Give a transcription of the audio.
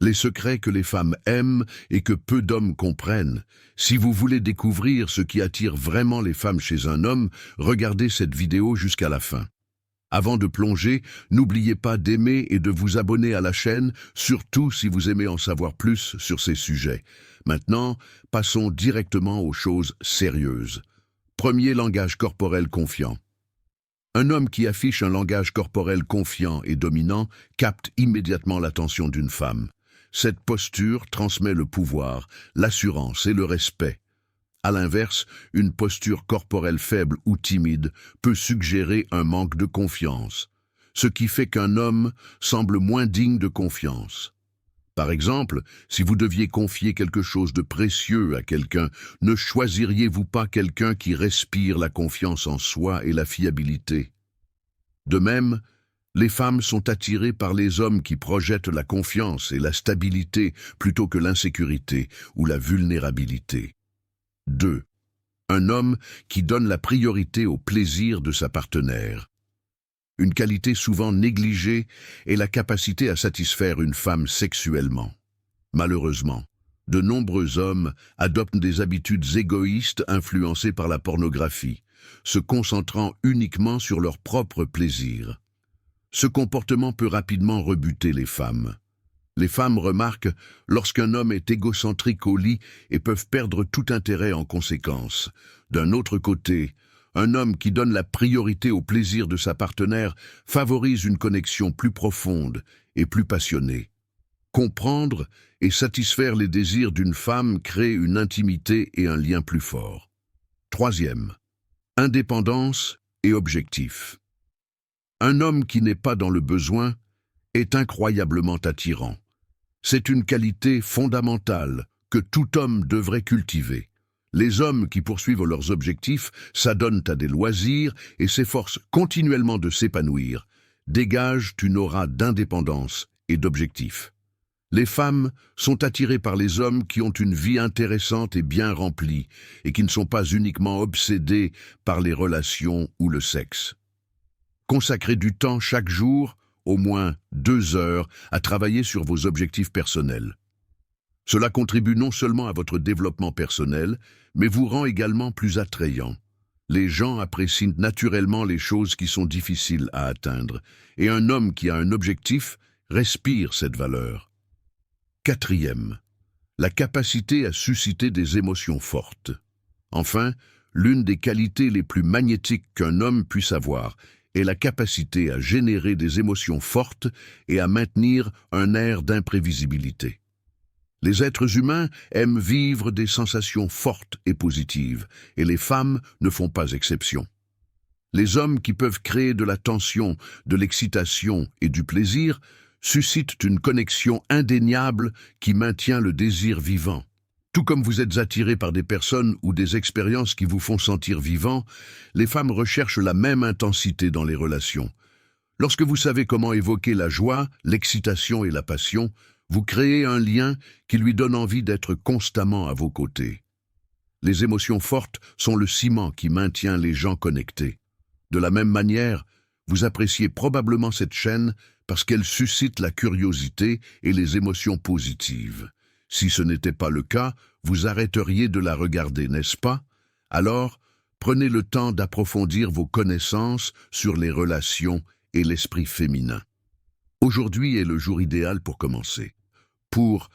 Les secrets que les femmes aiment et que peu d'hommes comprennent. Si vous voulez découvrir ce qui attire vraiment les femmes chez un homme, regardez cette vidéo jusqu'à la fin. Avant de plonger, n'oubliez pas d'aimer et de vous abonner à la chaîne, surtout si vous aimez en savoir plus sur ces sujets. Maintenant, passons directement aux choses sérieuses. Premier langage corporel confiant. Un homme qui affiche un langage corporel confiant et dominant capte immédiatement l'attention d'une femme. Cette posture transmet le pouvoir, l'assurance et le respect. À l'inverse, une posture corporelle faible ou timide peut suggérer un manque de confiance, ce qui fait qu'un homme semble moins digne de confiance. Par exemple, si vous deviez confier quelque chose de précieux à quelqu'un, ne choisiriez-vous pas quelqu'un qui respire la confiance en soi et la fiabilité? De même, les femmes sont attirées par les hommes qui projettent la confiance et la stabilité plutôt que l'insécurité ou la vulnérabilité. 2. Un homme qui donne la priorité au plaisir de sa partenaire. Une qualité souvent négligée est la capacité à satisfaire une femme sexuellement. Malheureusement, de nombreux hommes adoptent des habitudes égoïstes influencées par la pornographie, se concentrant uniquement sur leur propre plaisir. Ce comportement peut rapidement rebuter les femmes. Les femmes remarquent lorsqu'un homme est égocentrique au lit et peuvent perdre tout intérêt en conséquence. D'un autre côté, un homme qui donne la priorité au plaisir de sa partenaire favorise une connexion plus profonde et plus passionnée. Comprendre et satisfaire les désirs d'une femme crée une intimité et un lien plus fort. 3. Indépendance et objectif. Un homme qui n'est pas dans le besoin est incroyablement attirant. C'est une qualité fondamentale que tout homme devrait cultiver. Les hommes qui poursuivent leurs objectifs, s'adonnent à des loisirs et s'efforcent continuellement de s'épanouir, dégagent une aura d'indépendance et d'objectif. Les femmes sont attirées par les hommes qui ont une vie intéressante et bien remplie et qui ne sont pas uniquement obsédés par les relations ou le sexe. Consacrez du temps chaque jour, au moins 2 heures, à travailler sur vos objectifs personnels. Cela contribue non seulement à votre développement personnel, mais vous rend également plus attrayant. Les gens apprécient naturellement les choses qui sont difficiles à atteindre, et un homme qui a un objectif respire cette valeur. 4. La capacité à susciter des émotions fortes. Enfin, l'une des qualités les plus magnétiques qu'un homme puisse avoir est la capacité à générer des émotions fortes et à maintenir un air d'imprévisibilité. Les êtres humains aiment vivre des sensations fortes et positives, et les femmes ne font pas exception. Les hommes qui peuvent créer de la tension, de l'excitation et du plaisir suscitent une connexion indéniable qui maintient le désir vivant. Tout comme vous êtes attiré par des personnes ou des expériences qui vous font sentir vivant, les femmes recherchent la même intensité dans les relations. Lorsque vous savez comment évoquer la joie, l'excitation et la passion, vous créez un lien qui lui donne envie d'être constamment à vos côtés. Les émotions fortes sont le ciment qui maintient les gens connectés. De la même manière, vous appréciez probablement cette chaîne parce qu'elle suscite la curiosité et les émotions positives. Si ce n'était pas le cas, vous arrêteriez de la regarder, n'est-ce pas? Alors, prenez le temps d'approfondir vos connaissances sur les relations et l'esprit féminin. Aujourd'hui est le jour idéal pour commencer. Pour